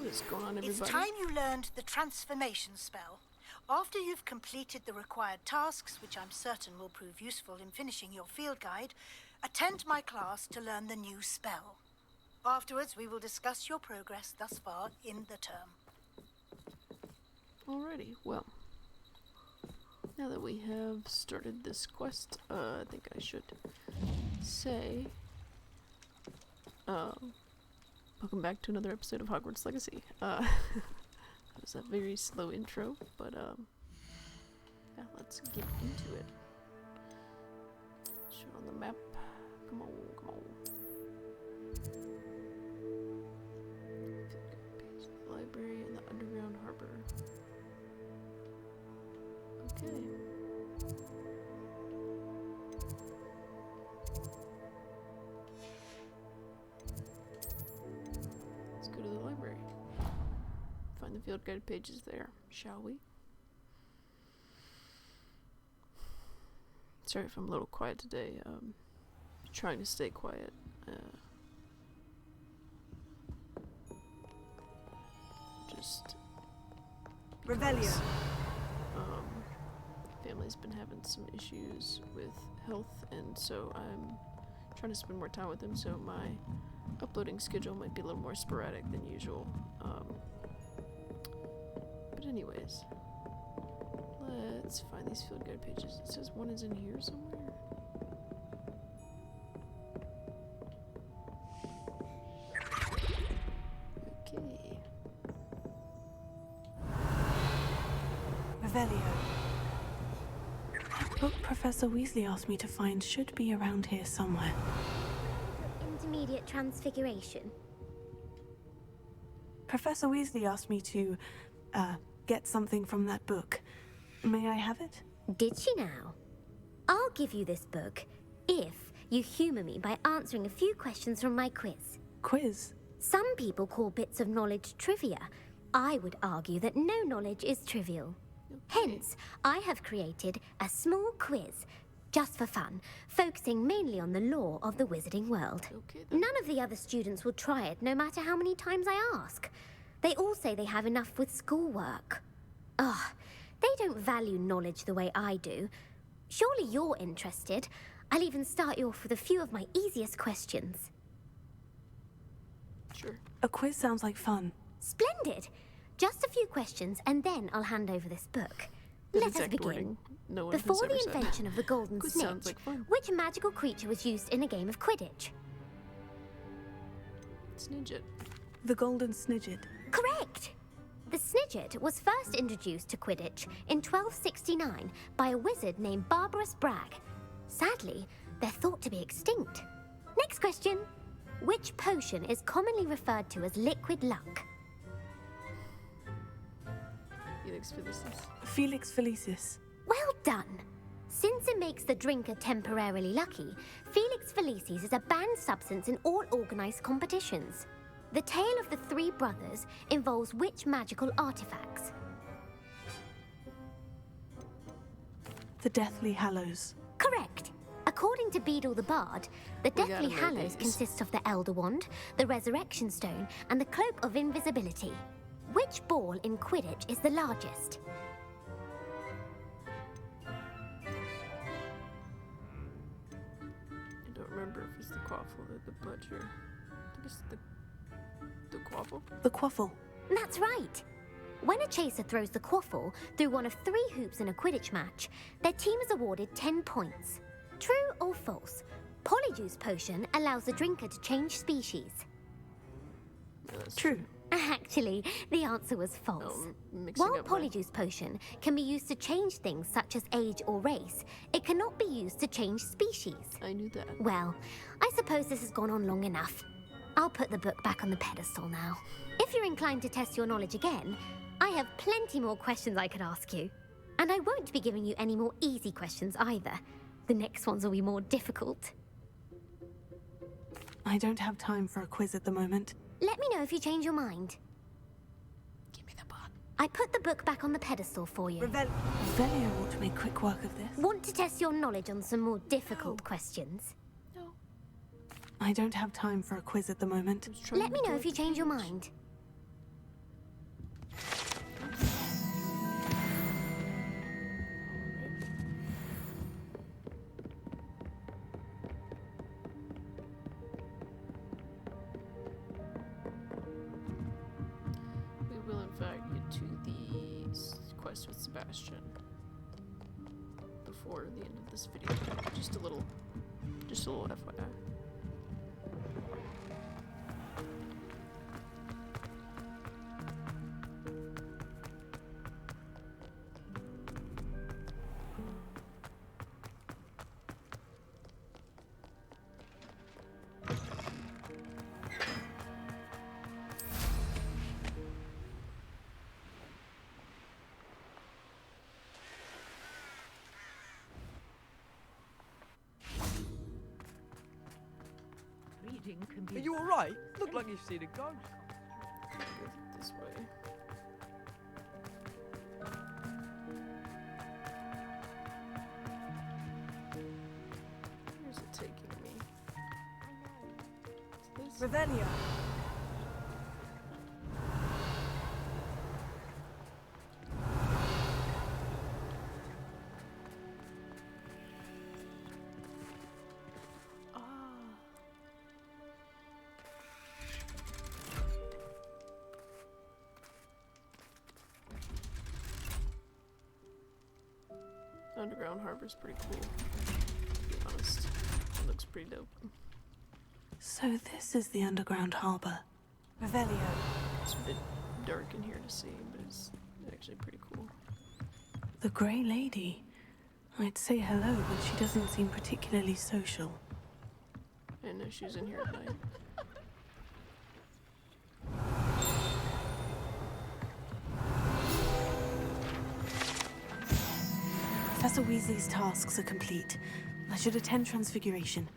is going on, everybody? It's time you learned the transformation spell. After you've completed the required tasks, which I'm certain will prove useful in finishing your field guide, attend my class to learn the new spell. Afterwards, we will discuss your progress thus far in the term. Alrighty, well. Now that we have started this quest, I think I should say, welcome back to another episode of Hogwarts Legacy. That was a very slow intro, but, yeah, let's get into it. Show on the map. Come on, come on. The library and the underground harbor. Okay. Let's go to the library. Find the field guide pages there, shall we? Sorry if I'm a little quiet today. Trying to stay quiet. Just Revelio. Family's been having some issues with health, and so I'm trying to spend more time with them, so my uploading schedule might be a little more sporadic than usual. But anyways, let's find these field guide pages. It says one is in here somewhere. Okay. Revelio. The book Professor Weasley asked me to find should be around here somewhere. Intermediate transfiguration. Professor Weasley asked me to, get something from that book. May I have it? Did she now? I'll give you this book if you humour me by answering a few questions from my quiz. Quiz? Some people call bits of knowledge trivia. I would argue that no knowledge is trivial. Hence, I have created a small quiz, just for fun, focusing mainly on the lore of the wizarding world. None of the other students will try it, no matter how many times I ask. They all say they have enough with schoolwork. Ugh, they don't value knowledge the way I do. Surely you're interested. I'll even start you off with a few of my easiest questions. Sure. A quiz sounds like fun. Splendid! Just a few questions, and then I'll hand over this book. Let us begin. No Before the invention of the golden Quiz snitch, sounds like fun. which magical creature was used in a game of Quidditch? Snidget. The Golden Snidget. Correct! The Snidget was first introduced to Quidditch in 1269 by a wizard named Barbarous Bragg. Sadly, they're thought to be extinct. Next question. Which potion is commonly referred to as liquid luck? Felix Felicis. Felix Felicis. Well done! Since it makes the drinker temporarily lucky, Felix Felicis is a banned substance in all organized competitions. The tale of the three brothers involves which magical artifacts? The Deathly Hallows. Correct! According to Beedle the Bard, the We Deathly gotta know Hallows these. consists of the Elder Wand, the Resurrection Stone, and the Cloak of Invisibility. Which ball in Quidditch is the largest? I don't remember if it's the quaffle or the bludger. I think it's the quaffle. The Quaffle. That's right! When a chaser throws the quaffle through one of 3 hoops in a Quidditch match, their team is awarded 10 points. True or false? Polyjuice Potion allows the drinker to change species. Yeah, that's True. Actually, the answer was false. Oh, mixing While up my- Polyjuice Potion can be used to change things such as age or race, it cannot be used to change species. I knew that. Well, I suppose this has gone on long enough. I'll put the book back on the pedestal now. If you're inclined to test your knowledge again, I have plenty more questions I could ask you. And I won't be giving you any more easy questions either. The next ones will be more difficult. I don't have time for a quiz at the moment. Let me know if you change your mind. Give me the bot. I put the book back on the pedestal for you. Revelio ought to make quick work of this. Want to test your knowledge on some more difficult questions? No. I don't have time for a quiz at the moment. I was trying Let me to know do if you it. change your mind. quest with Sebastian before the end of this video. Just a little FYI. Are you alright? Look like you've seen a ghost. Go this way. Where's it taking me? Is this? Revelio. Underground Harbor's pretty cool, to be honest. It looks pretty dope. So this is the underground harbor. Revelio. It's a bit dark in here to see, but it's actually pretty cool. The Grey Lady. I'd say hello, but she doesn't seem particularly social. I didn't know she was in here at night. Professor Weasley's tasks are complete. I should attend Transfiguration.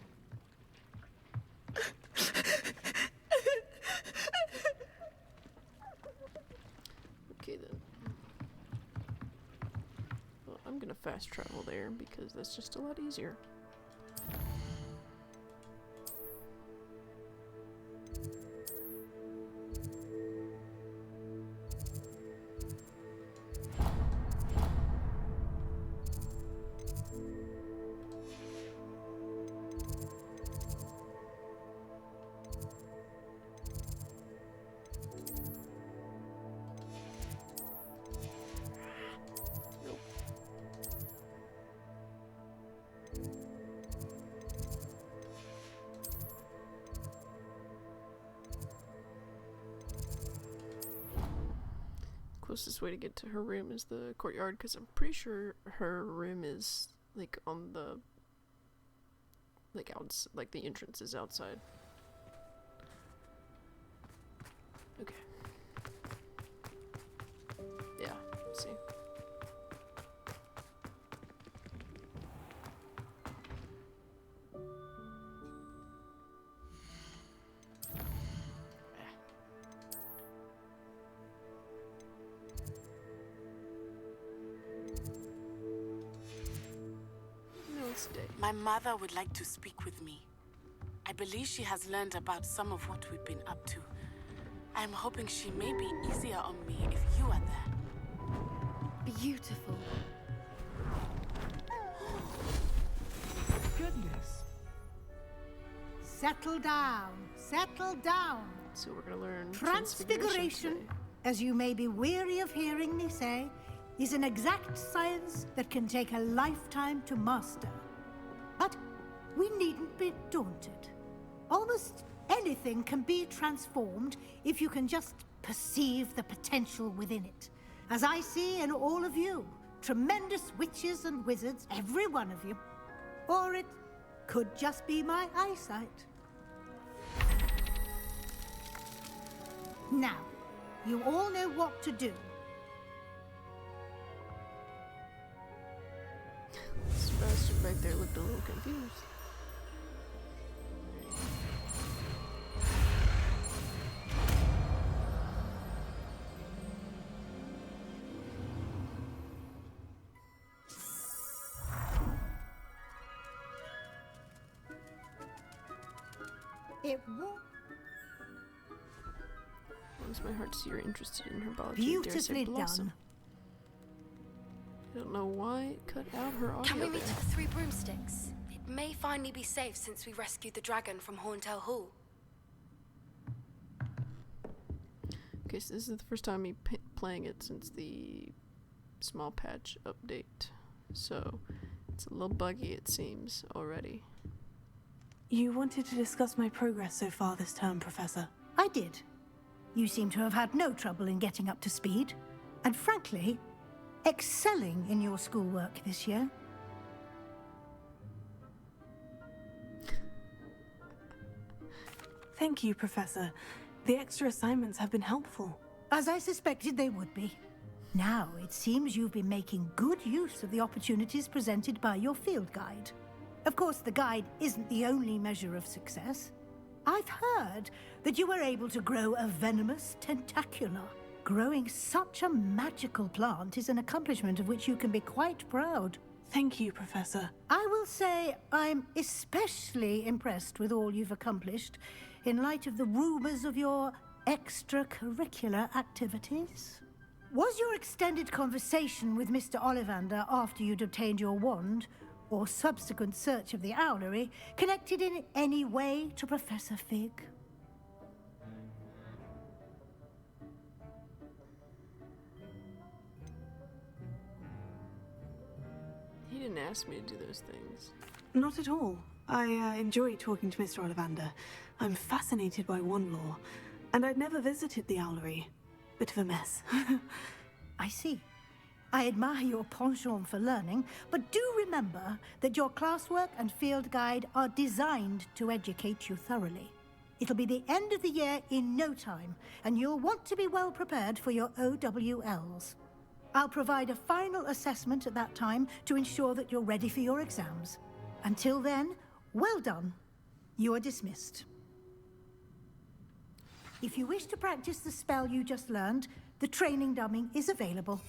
Okay then. Well, I'm gonna fast travel there because that's just a lot easier. Closest way to get to her room is the courtyard, because I'm pretty sure her room is like on the like the entrance is outside. Okay. Yeah, let's see. My mother would like to speak with me. I believe she has learned about some of what we've been up to. I am hoping she may be easier on me if you are there. Beautiful. Goodness. Settle down. Settle down. So we're gonna learn Transfiguration, today. as you may be weary of hearing me say, is an exact science that can take a lifetime to master. But we needn't be daunted. Almost anything can be transformed if you can just perceive the potential within it. As I see in all of you, tremendous witches and wizards, every one of you. Or it could just be my eyesight. Now, you all know what to do. Sebastian back there looked a little confused. It won't. Warms my heart to see you're interested in herbology. Beautifully done. I don't know why it cut out her audio. Can we meet there. at the Three Broomsticks? It may finally be safe since we rescued the dragon from Horntail Hall. Okay, so this is the first time me playing it since the small patch update. So it's a little buggy, it seems, already. You wanted to discuss my progress so far this term, Professor. I did. You seem to have had no trouble in getting up to speed. And frankly, excelling in your schoolwork this year. Thank you, Professor. The extra assignments have been helpful. As I suspected they would be. Now, it seems you've been making good use of the opportunities presented by your field guide. Of course, the guide isn't the only measure of success. I've heard that you were able to grow a venomous tentacula. Growing such a magical plant is an accomplishment of which you can be quite proud. Thank you, Professor. I will say I'm especially impressed with all you've accomplished in light of the rumors of your extracurricular activities. Was your extended conversation with Mr. Ollivander after you'd obtained your wand, or subsequent search of the owlery, connected in any way to Professor Fig? He didn't ask me to do those things. Not at all. I enjoy talking to Mr. Ollivander. I'm fascinated by wand lore, and I'd never visited the owlery. Bit of a mess. I see. I admire your penchant for learning, but do remember that your classwork and field guide are designed to educate you thoroughly. It'll be the end of the year in no time, and you'll want to be well prepared for your OWLs. I'll provide a final assessment at that time to ensure that you're ready for your exams. Until then, well done. You are dismissed. If you wish to practice the spell you just learned, the training dummy is available.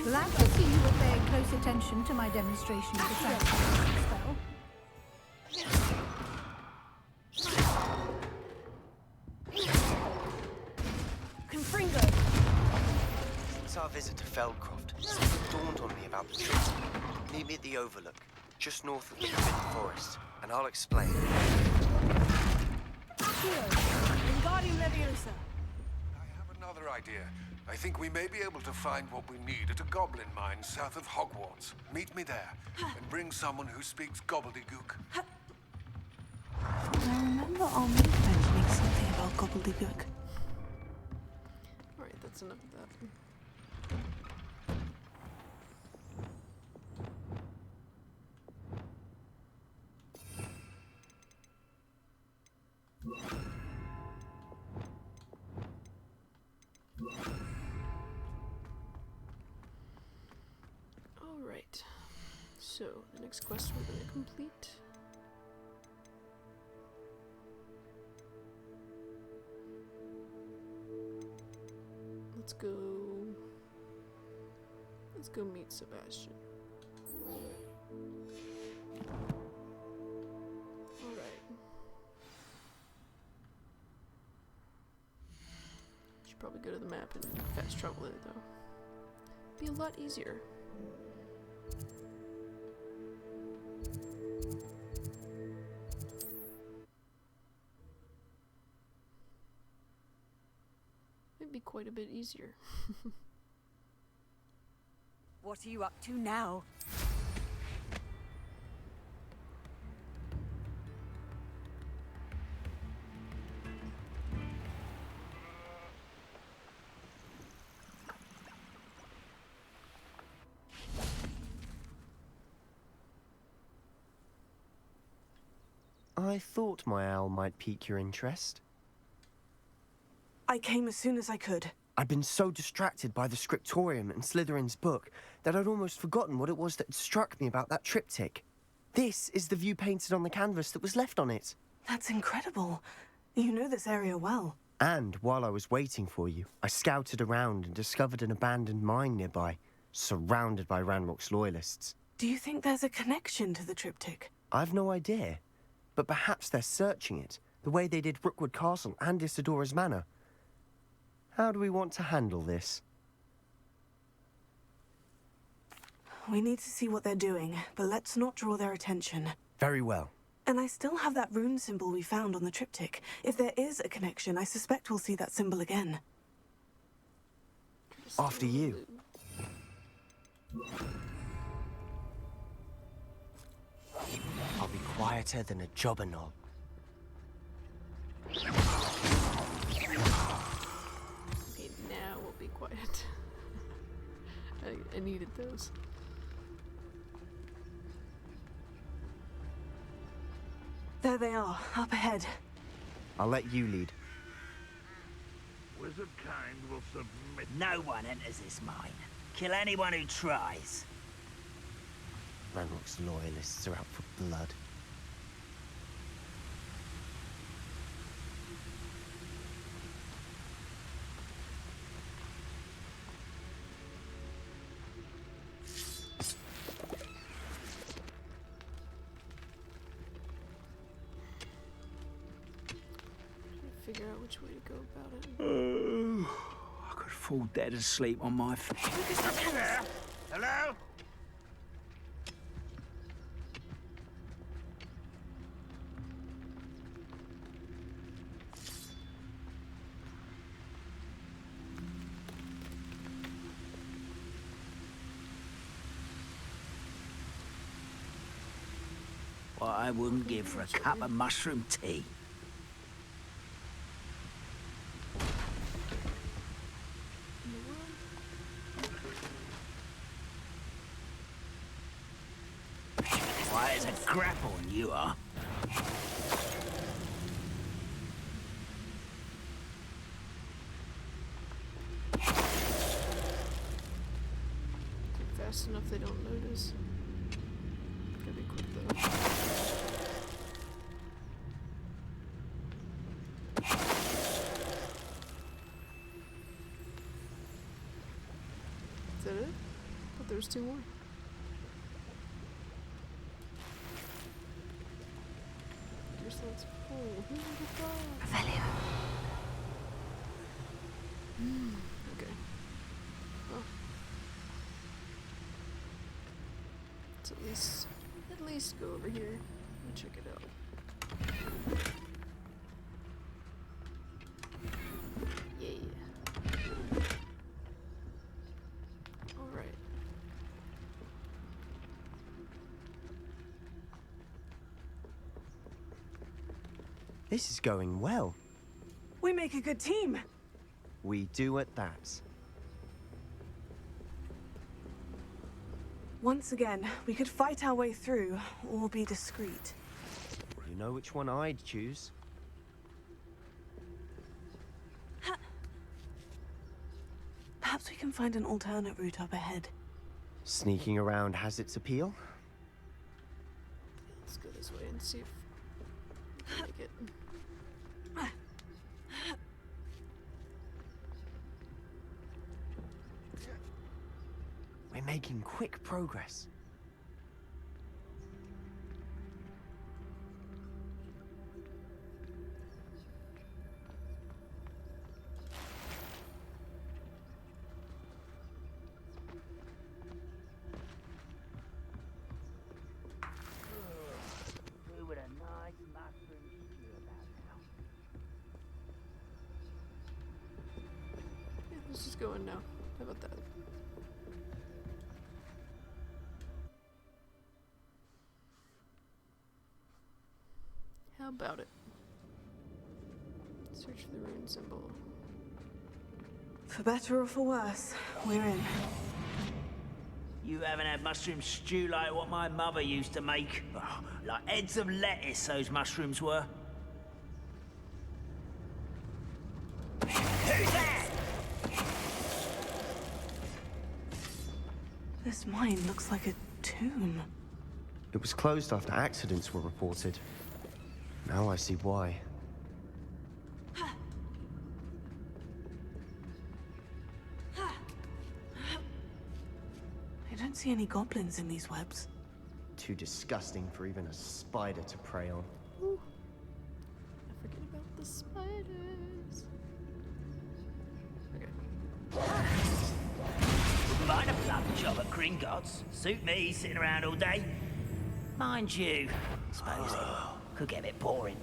Glad to see you were paying close attention to my demonstration of the transformation spell. Since our visit to Feldcroft, something dawned on me about the trip. Meet me at the Overlook, just north of the Forbidden Forest, and I'll explain. Wingardium Leviosa. I have another idea. I think we may be able to find what we need at a goblin mine south of Hogwarts. Meet me there, and bring someone who speaks gobbledygook. I remember our mate mentioning something about gobbledygook. Alright, that's enough of that. Alright, so the next quest we're going to complete. Let's go meet Sebastian. Alright. Should probably go to the map and fast travel it though. Be a lot easier. It'd be quite a bit easier. What are you up to now? I thought my owl might pique your interest. I came as soon as I could. I'd been so distracted by the scriptorium and Slytherin's book that I'd almost forgotten what it was that struck me about that triptych. This is the view painted on the canvas that was left on it. That's incredible. You know this area well. And while I was waiting for you, I scouted around and discovered an abandoned mine nearby, surrounded by Ranrock's loyalists. Do you think there's a connection to the triptych? I've no idea, but perhaps they're searching it, the way they did Rookwood Castle and Isidora's Manor. How do we want to handle this? We need to see what they're doing, but let's not draw their attention. Very well. And I still have that rune symbol we found on the triptych. If there is a connection, I suspect we'll see that symbol again. After you. I'll be quieter than a jobber knob. Okay, now we'll be quiet. I needed those. There they are, up ahead. I'll let you lead. Wizard kind will submit. No one enters this mine. Kill anyone who tries. Ranrock's loyalists are out for blood. Figure out which way to go about it. I could fall dead asleep on my feet. Hello? What I wouldn't give for a cup of mushroom tea. Why, it's a grapple and you are. Fast enough they don't notice. Gotta be quick though. Is that it? I thought there was two more. Your slot's full. Revelio. Okay. Well. Let's at least go over here and check it out. Yeah. Alright. This is going well. We make a good team. We do at that. Once again, we could fight our way through, or be discreet. You know which one I'd choose. Perhaps we can find an alternate route up ahead. Sneaking around has its appeal. Let's go this way and see if we can make it. We're making quick progress. With a nice mushroom stew about now. Yeah, let's just go in now. How about that? How about it? Search for the rune symbol. For better or for worse, we're in. You haven't had mushroom stew like what my mother used to make. Oh, like heads of lettuce, those mushrooms were. Who's that? This mine looks like a tomb. It was closed after accidents were reported. Now I see why. I don't see any goblins in these webs. Too disgusting for even a spider to prey on. Ooh. I forget about the spiders. Okay. Mind a plum job at Gringotts. Suit me, sitting around all day. Mind you, suppose it could get a bit boring.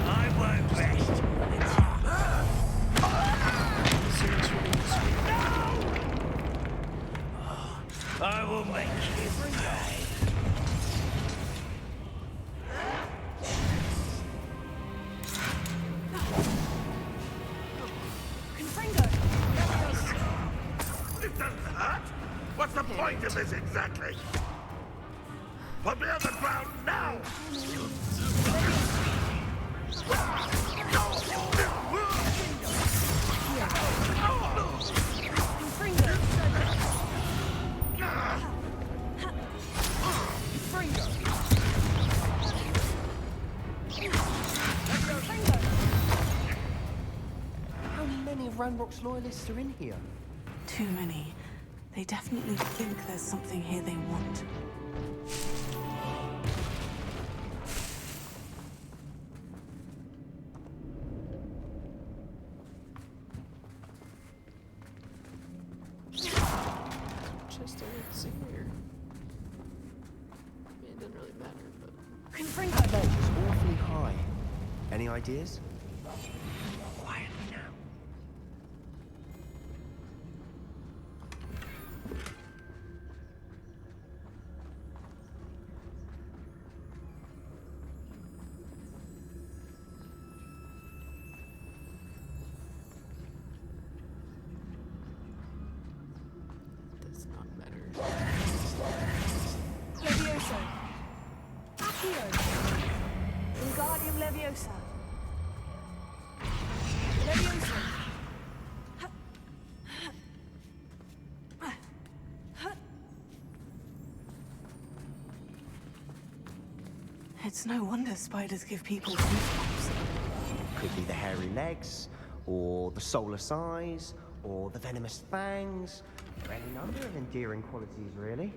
I won't rest. I will make you pay. It doesn't hurt. What's the point of this exactly? Put me on the ground now! How many of Ranrock's loyalists are in here? Too many. They definitely think there's something here they want. Just a senior. I mean, it doesn't really matter, but. That ledge is awfully high. Any ideas? Quietly now. Does not matter. Levioso. Accio. Wingardium Leviosa. Levioso. It's no wonder spiders give people goosebumps. Could be the hairy legs, or the soulless eyes, or the venomous fangs, or any number of endearing qualities, really.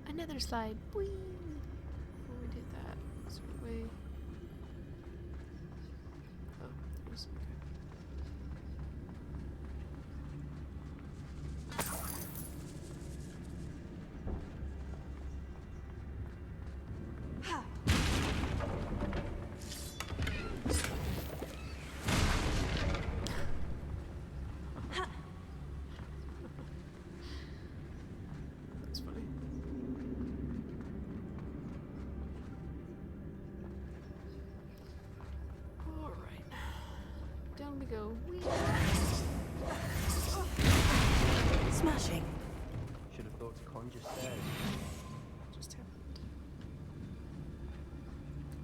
Another slide. Whee! Before we did that, is there a way? Oh, there's okay. That's funny. Alright. Down we go. Whee! Smashing. Should have thought to conjure stairs. Just happened.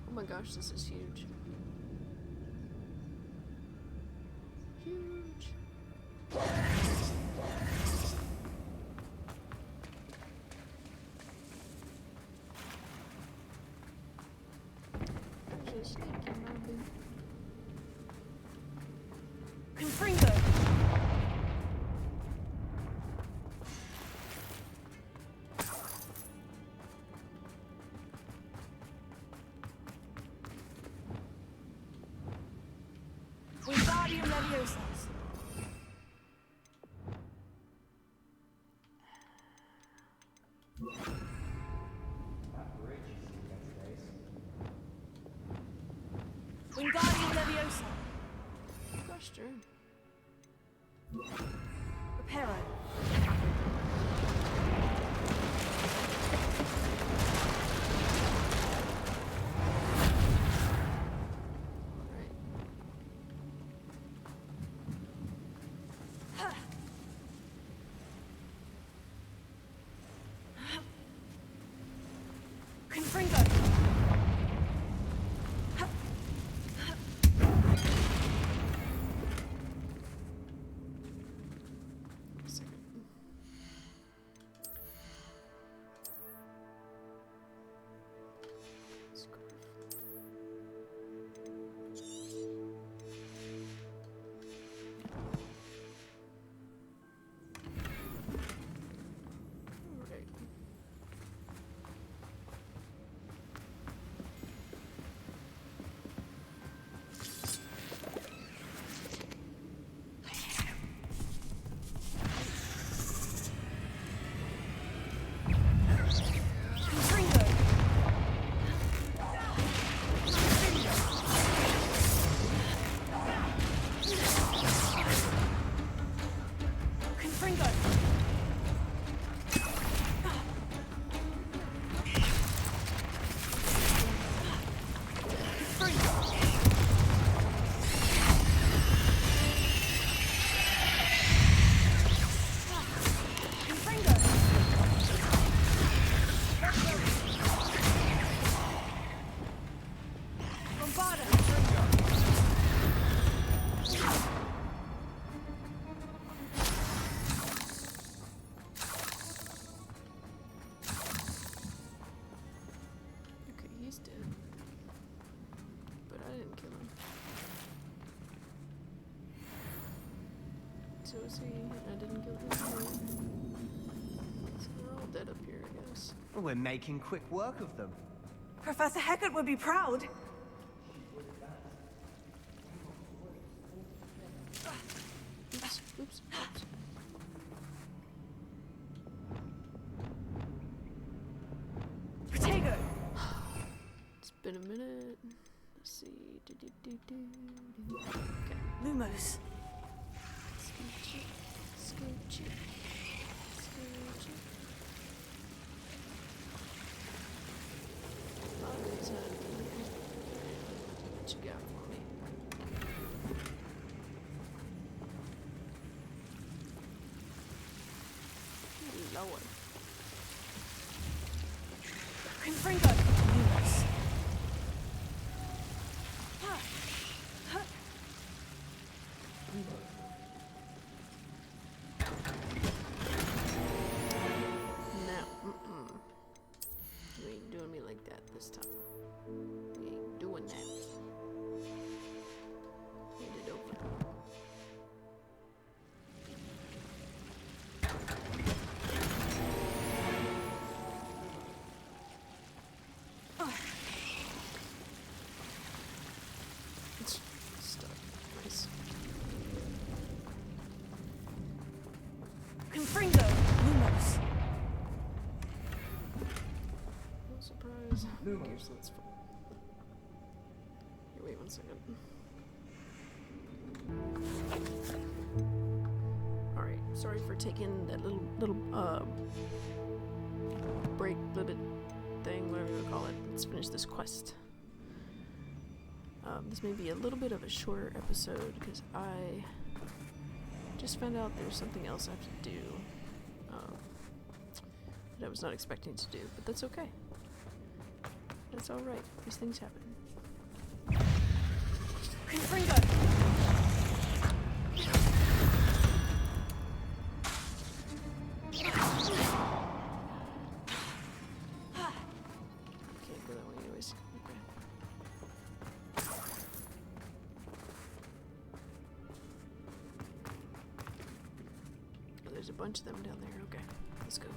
Oh my gosh, this is huge. Huge. There's a snake in my boot. Confringo. Wingardium Leviosa. Wingardium Leviosa. Gosh darn. Reparo. Alright. Confringo. Second. Okay, he's dead. But I didn't kill him. So is he? I didn't kill him. So we're all dead up here, I guess. We're making quick work of them. Professor Hecat would be proud. Oops, oops, oops. Protego! It's been a minute. Let's see. Okay. Lumos. Scooch it. Scooch it. Scooch it. What you got for me? Lord. Confringo! Lumos. No, you ain't doing me like that this time. You ain't doing that. Hand it over. It's stuck. Nice. Confringo! Lumos. No surprise. Gear slot's full. Here, wait 1 second. Alright, sorry for taking that little break, little thing, whatever you call it. Let's finish this quest. This may be a little bit of a shorter episode because I just found out there's something else I have to do that I was not expecting to do, but that's okay. That's alright. These things happen. Confringo! Can't go that way anyways. Okay. Oh, there's a bunch of them down there. Okay, let's go.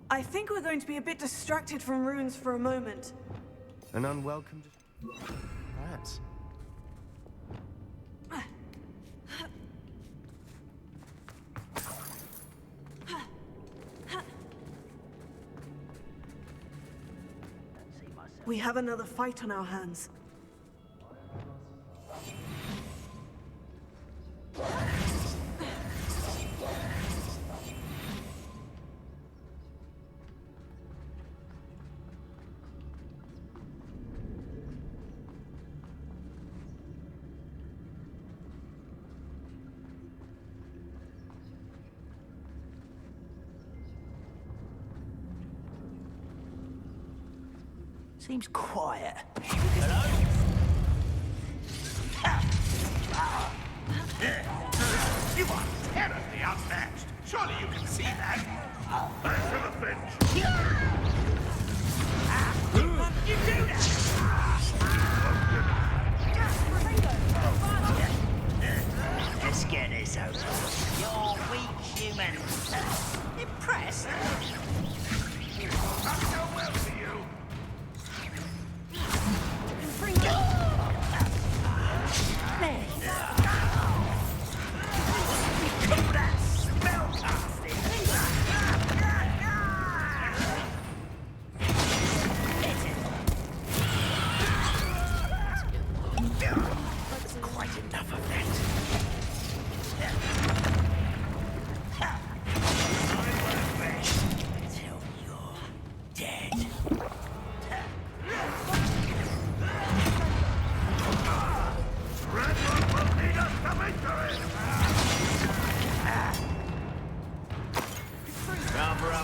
I think we're going to be a bit distracted from runes for a moment. An unwelcome... Perhaps. We have another fight on our hands. Seems quiet. You are terribly outmatched. Surely you can see that. Back to the bench. You do that! Let's get this over. You're weak human. Impressed? Not so well for you. Quite enough of that.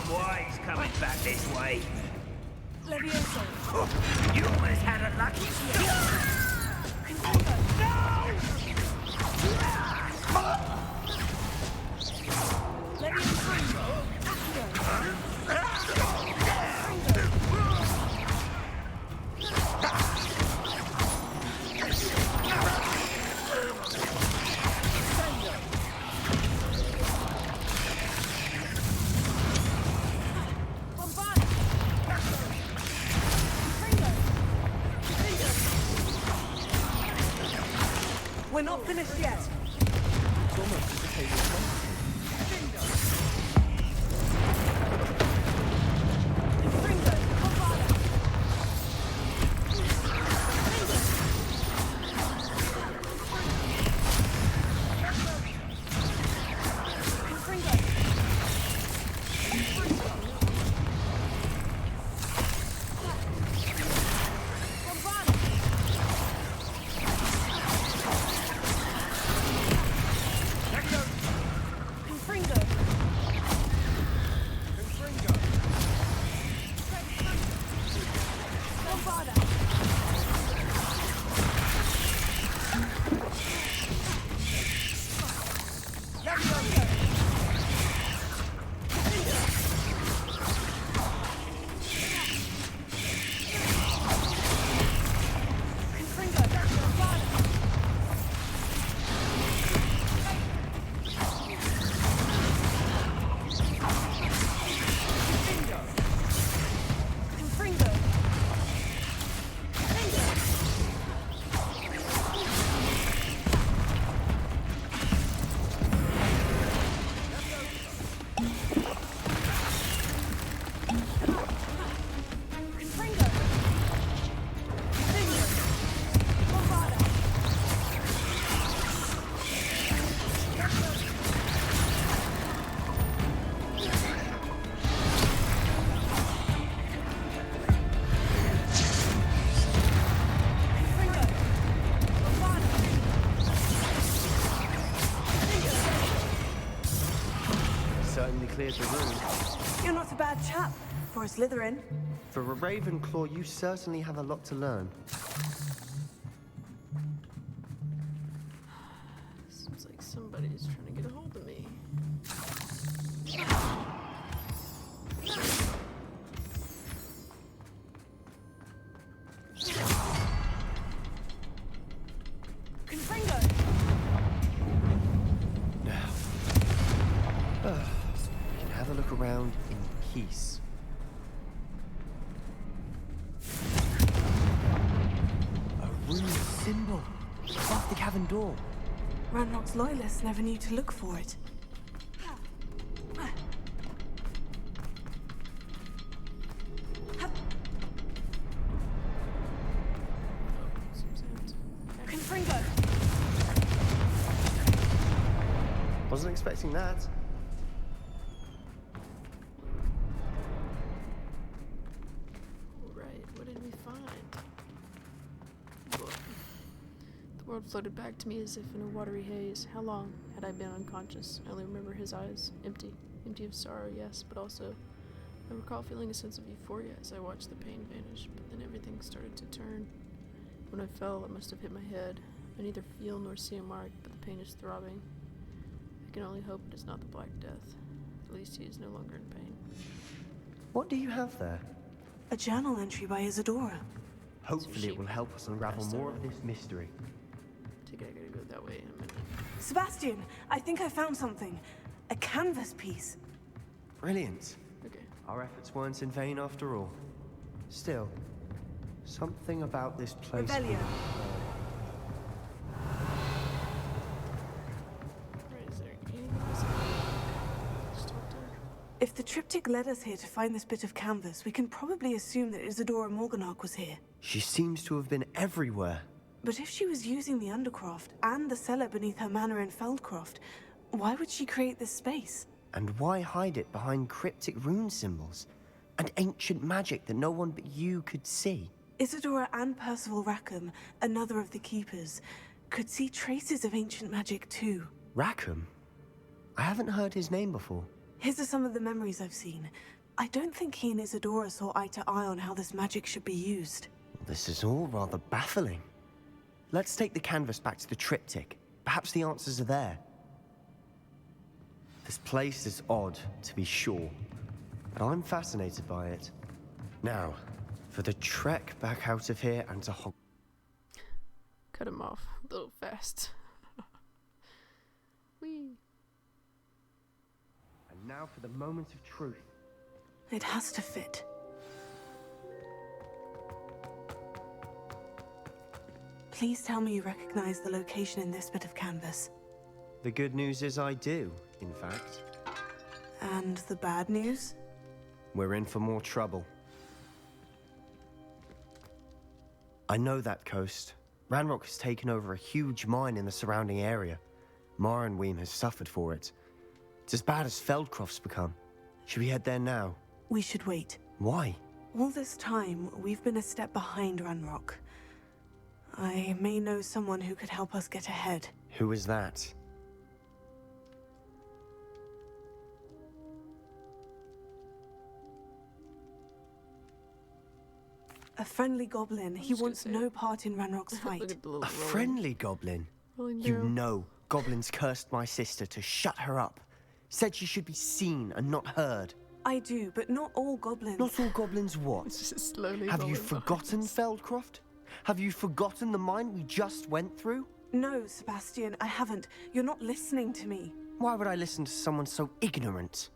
why he's coming back this way. Leviosa. You almost had a lucky start. We're not finished yet. It's almost as if they were comforting. Certainly cleared the room. You're not a bad chap for a Slytherin. For a Ravenclaw, you certainly have a lot to learn. Seems like somebody's trying to get a hold of me. Confringo. Now, we can have a look around in peace. A rune symbol above the cavern door. Ranrock's loyalists never knew to look for it. Confringo. Wasn't expecting that. Right, what did we find? Book. The world floated back to me as if in a watery haze. How long had I been unconscious? I only remember his eyes, empty. Empty of sorrow, yes, but also I recall feeling a sense of euphoria as I watched the pain vanish, but then everything started to turn. When I fell, I must have hit my head. I neither feel nor see a mark, but the pain is throbbing. I can only hope it is not the Black Death. At least he is no longer in pain. What do you have there? A journal entry by Isadora. Hopefully it will help us unravel more of this mystery. I think I gotta go that way in a minute. Sebastian, I think I found something. A canvas piece. Brilliant. Okay. Our efforts weren't in vain after all. Still, something about this place... Revelio. Right, is there anything else I can just talk to her? If the triptych led us here to find this bit of canvas, we can probably assume that Isadora Morganach was here. She seems to have been everywhere. But if she was using the Undercroft and the cellar beneath her manor in Feldcroft, why would she create this space? And why hide it behind cryptic rune symbols? And ancient magic that no one but you could see? Isadora and Percival Rackham, another of the Keepers, could see traces of ancient magic too. Rackham? I haven't heard his name before. His are some of the memories I've seen. I don't think he and Isadora saw eye to eye on how this magic should be used. This is all rather baffling. Let's take the canvas back to the triptych. Perhaps the answers are there. This place is odd, to be sure, but I'm fascinated by it. Now, for the trek back out of here and to Cut him off a little fast. Whee. And now for the moment of truth. It has to fit. Please tell me you recognize the location in this bit of canvas. The good news is I do, in fact. And the bad news? We're in for more trouble. I know that coast. Ranrock has taken over a huge mine in the surrounding area. Marrenweem has suffered for it. It's as bad as Feldcroft's become. Should we head there now? We should wait. Why? All this time, we've been a step behind Ranrock. I may know someone who could help us get ahead. Who is that? A friendly goblin. He wants no part in Ranrock's fight. A friendly goblin? You know, goblins cursed my sister to shut her up. Said she should be seen and not heard. I do, but not all goblins. Not all goblins what? Have you forgotten Feldcroft? Have you forgotten the mine we just went through? No, Sebastian, I haven't. You're not listening to me. Why would I listen to someone so ignorant?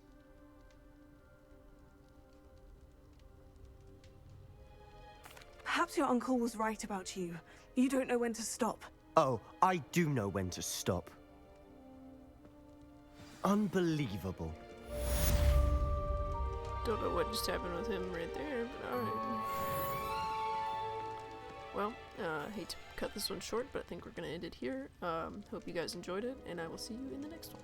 Perhaps your uncle was right about you. You don't know when to stop. Oh, I do know when to stop. Unbelievable. Don't know what just happened with him right there, but alright. Well, I hate to cut this one short, but I think we're going to end it here. Hope you guys enjoyed it, and I will see you in the next one.